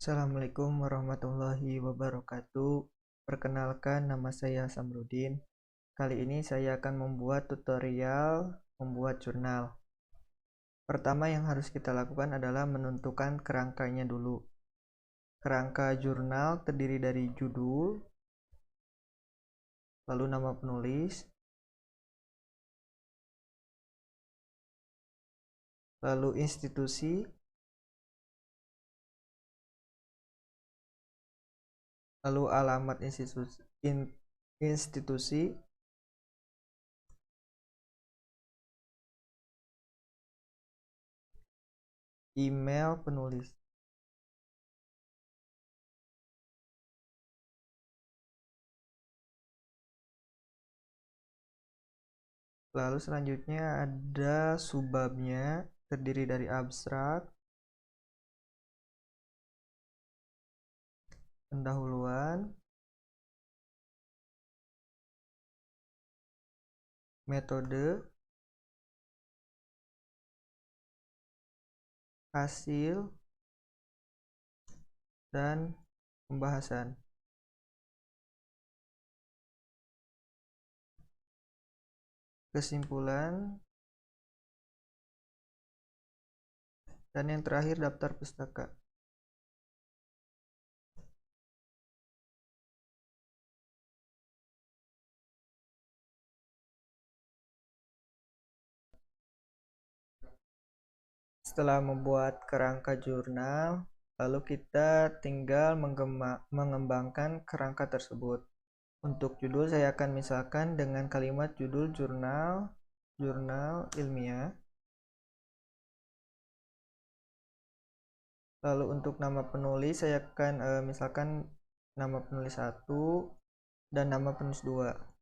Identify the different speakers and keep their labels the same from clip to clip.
Speaker 1: Assalamualaikum warahmatullahi wabarakatuh. Perkenalkan, nama saya Samrudin. Kali ini saya akan membuat tutorial membuat jurnal. Pertama yang harus kita lakukan adalah menentukan kerangkanya dulu. Kerangka jurnal terdiri dari judul, lalu nama penulis, lalu institusi, lalu alamat institusi, email penulis. Lalu selanjutnya ada subbabnya, terdiri dari abstrak, pendahuluan, metode, hasil, dan pembahasan. Kesimpulan, dan yang terakhir daftar pustaka. Setelah membuat kerangka jurnal, lalu kita tinggal mengembangkan kerangka tersebut. Untuk judul saya akan misalkan dengan kalimat judul jurnal ilmiah. Lalu untuk nama penulis saya akan misalkan nama penulis 1 dan nama penulis 2.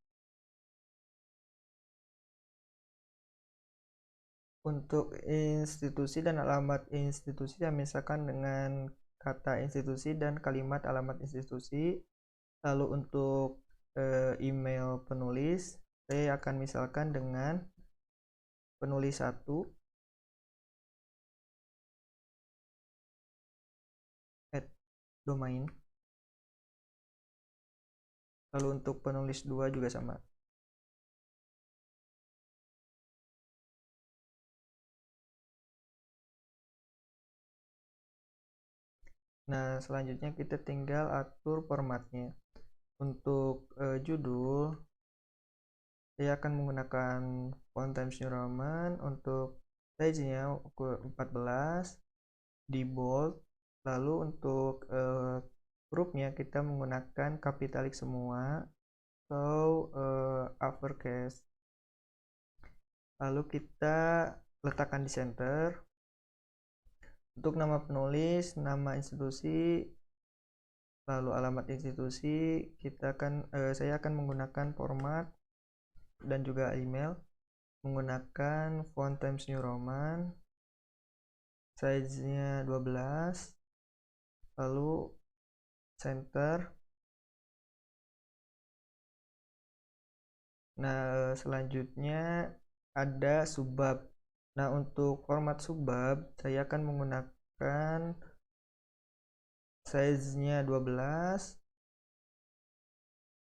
Speaker 1: Untuk institusi dan alamat institusi saya misalkan dengan kata institusi dan kalimat alamat institusi. Lalu untuk email penulis saya akan misalkan dengan penulis 1 @domain. Lalu untuk penulis 2 juga sama. Nah, selanjutnya kita tinggal atur formatnya. Untuk judul saya akan menggunakan font Times New Roman. Untuk size-nya ukuran 14 di bold. Lalu untuk hurufnya kita menggunakan kapitalik semua atau uppercase. Lalu kita letakkan di center. Untuk nama penulis, nama institusi, lalu alamat institusi, saya akan menggunakan format dan juga email menggunakan font Times New Roman, size-nya 12, lalu center. Nah, selanjutnya ada subbab. Nah, untuk format subbab saya akan menggunakan size-nya 12,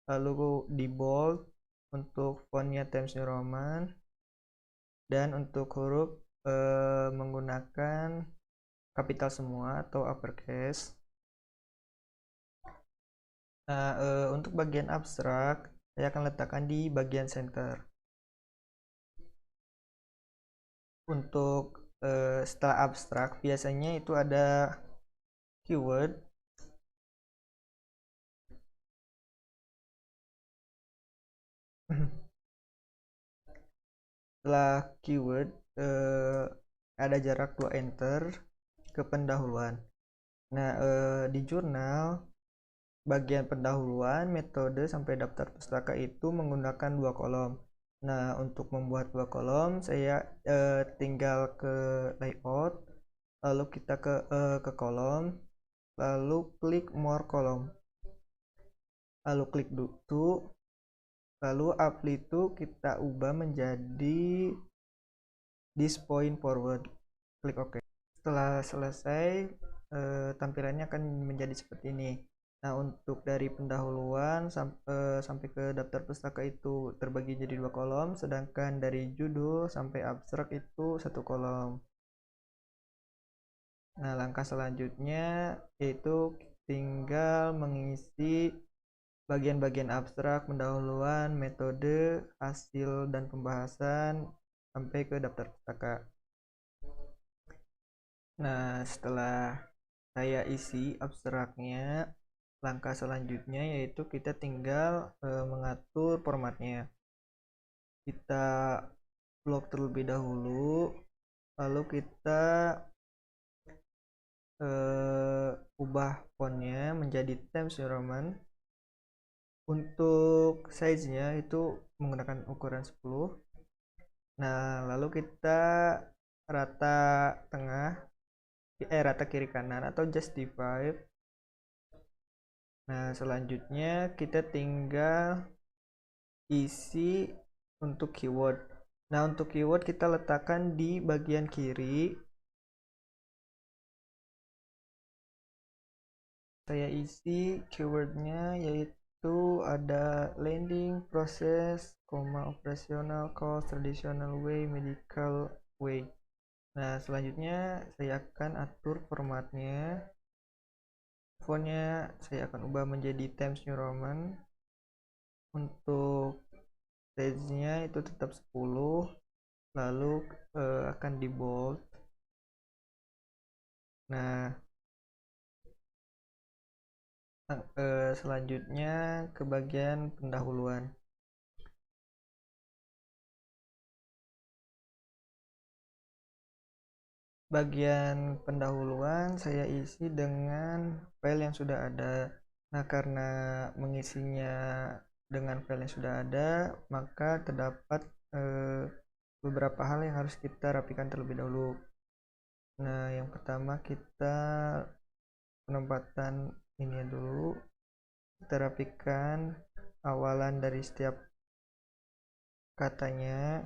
Speaker 1: lalu di bold untuk fontnya Times New Roman, dan untuk huruf menggunakan kapital semua atau uppercase. Nah, untuk bagian abstrak saya akan letakkan di bagian center. Untuk setelah abstrak biasanya itu ada keyword. Setelah keyword ada jarak 2 enter ke pendahuluan. Nah, di jurnal bagian pendahuluan, metode sampai daftar pustaka itu menggunakan 2 kolom. Nah, untuk membuat 2 kolom saya tinggal ke layout, lalu kita ke kolom, lalu klik more kolom, lalu klik to, lalu amplitude kita ubah menjadi this point forward, klik OK. Setelah selesai tampilannya akan menjadi seperti ini. Nah, untuk dari pendahuluan sampai ke daftar pustaka itu terbagi jadi 2 kolom, sedangkan dari judul sampai abstrak itu 1 kolom. Nah, langkah selanjutnya yaitu tinggal mengisi bagian-bagian abstrak, pendahuluan, metode, hasil, dan pembahasan sampai ke daftar pustaka. Nah, setelah saya isi abstraknya, langkah selanjutnya yaitu kita tinggal mengatur formatnya. Kita blok terlebih dahulu, lalu kita ubah fontnya menjadi Times New Roman. Untuk size-nya itu menggunakan ukuran 10. Nah, lalu kita rata tengah, rata kiri kanan atau justify. Nah, selanjutnya kita tinggal isi untuk keyword. Nah, untuk keyword kita letakkan di bagian kiri. Saya isi keywordnya yaitu ada landing, proses, operasional, cost, traditional way, medical way. Nah, selanjutnya saya akan atur formatnya. Fontnya saya akan ubah menjadi Times New Roman. Untuk size-nya itu tetap 10, lalu akan di bold. Nah, selanjutnya ke bagian pendahuluan. Bagian pendahuluan saya isi dengan file yang sudah ada. Nah, karena mengisinya dengan file yang sudah ada, maka terdapat beberapa hal yang harus kita rapikan terlebih dahulu. Nah, yang pertama kita penempatan ini dulu. Kita rapikan awalan dari setiap katanya.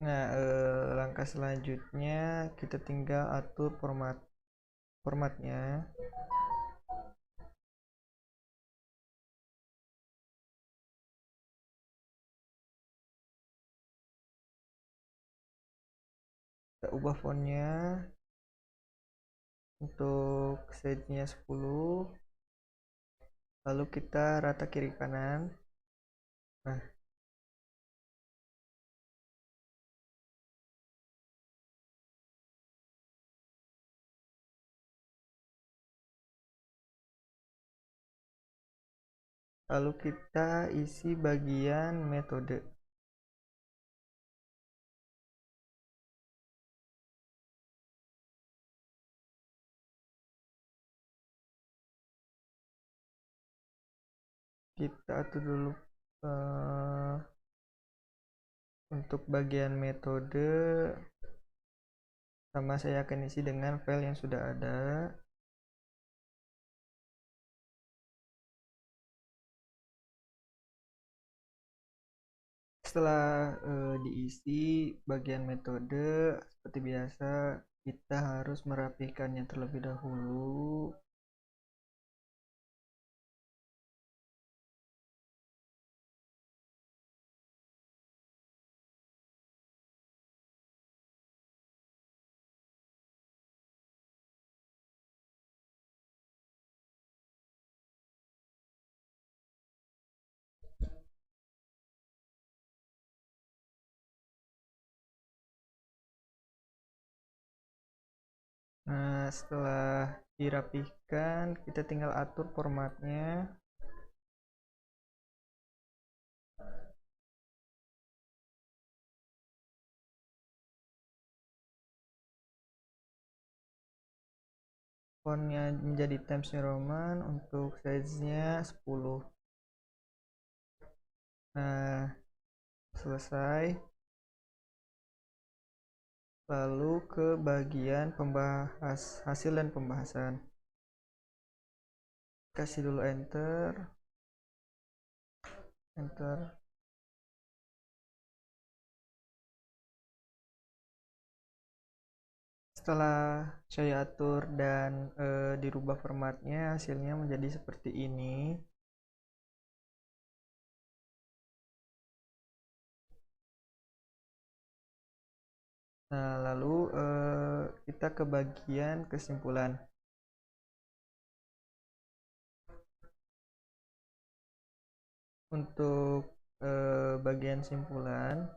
Speaker 1: Nah, langkah selanjutnya kita tinggal atur formatnya. Kita ubah fontnya untuk size-nya 10, lalu kita rata kiri kanan. Nah, lalu kita isi bagian metode. Kita atur dulu untuk bagian metode, sama saya akan isi dengan file yang sudah ada. Setelah diisi bagian metode, seperti biasa kita harus merapikannya terlebih dahulu. Nah, setelah dirapihkan, kita tinggal atur formatnya. Fontnya menjadi Times New Roman, untuk size-nya 10. Nah, selesai. lalu ke bagian hasil dan pembahasan. Kasih dulu enter. Setelah saya atur dan dirubah formatnya, hasilnya menjadi seperti ini. Nah, lalu kita ke bagian kesimpulan. Untuk bagian simpulan,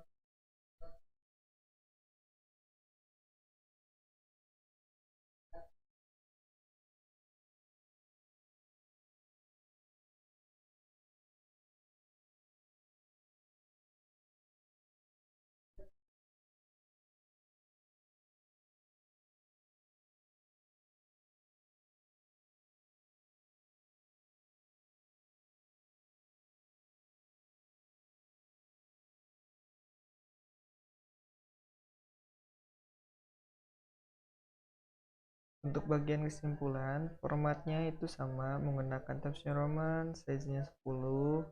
Speaker 1: untuk bagian kesimpulan, formatnya itu sama, menggunakan Times New Roman, size-nya 10,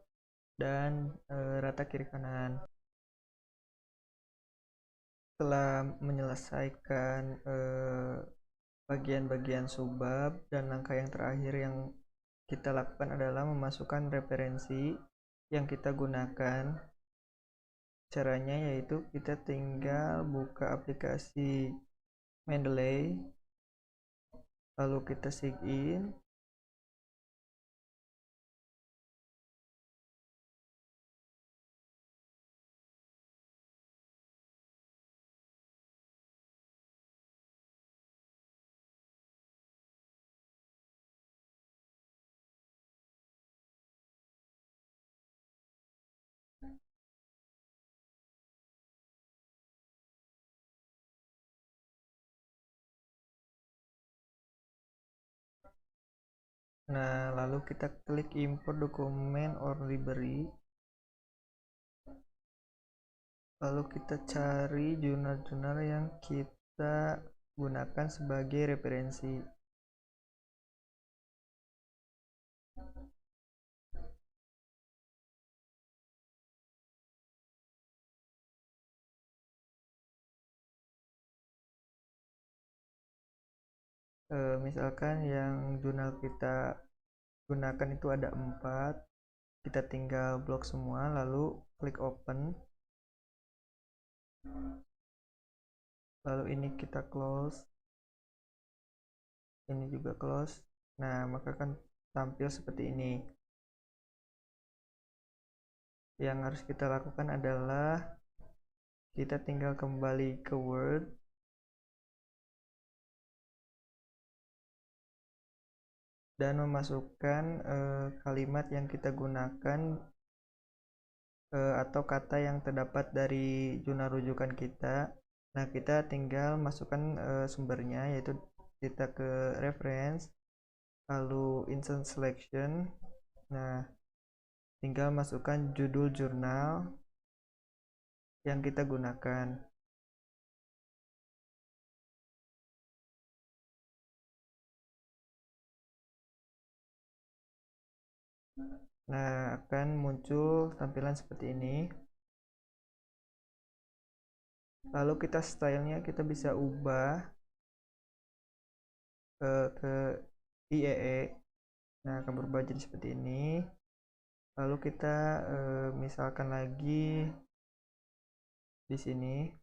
Speaker 1: dan rata kiri kanan. Setelah menyelesaikan bagian-bagian subbab, dan langkah yang terakhir yang kita lakukan adalah memasukkan referensi yang kita gunakan. Caranya yaitu kita tinggal buka aplikasi Mendeley, lalu kita sign in. Nah, lalu kita klik import dokumen or library. Lalu kita cari jurnal-jurnal yang kita gunakan sebagai referensi. Misalkan yang jurnal kita gunakan itu ada 4, kita tinggal blok semua, lalu klik open, lalu ini kita close, ini juga close. Nah, maka akan tampil seperti ini. Yang harus kita lakukan adalah kita tinggal kembali ke Word, dan memasukkan kalimat yang kita gunakan atau kata yang terdapat dari jurnal rujukan kita. Nah, kita tinggal masukkan sumbernya, yaitu kita ke reference, lalu insert selection. Nah, tinggal masukkan judul jurnal yang kita gunakan. Nah, akan muncul tampilan seperti ini. Lalu kita stylenya kita bisa ubah ke IEE. Nah, akan berubah jadi seperti ini. Lalu kita misalkan lagi di sini.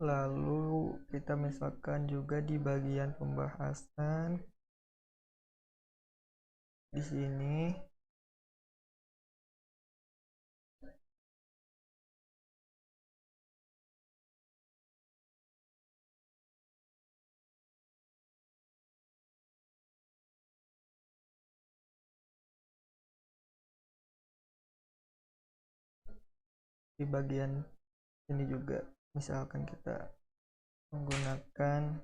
Speaker 1: Lalu kita misalkan juga di bagian pembahasan di sini. di bagian ini juga. Misalkan kita menggunakan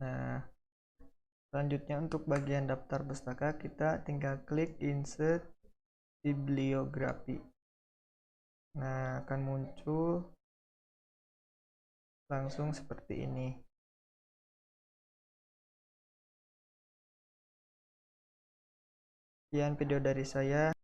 Speaker 1: nah, selanjutnya untuk bagian daftar pustaka kita tinggal klik insert bibliografi. Nah, akan muncul langsung seperti ini. Sekian video dari saya.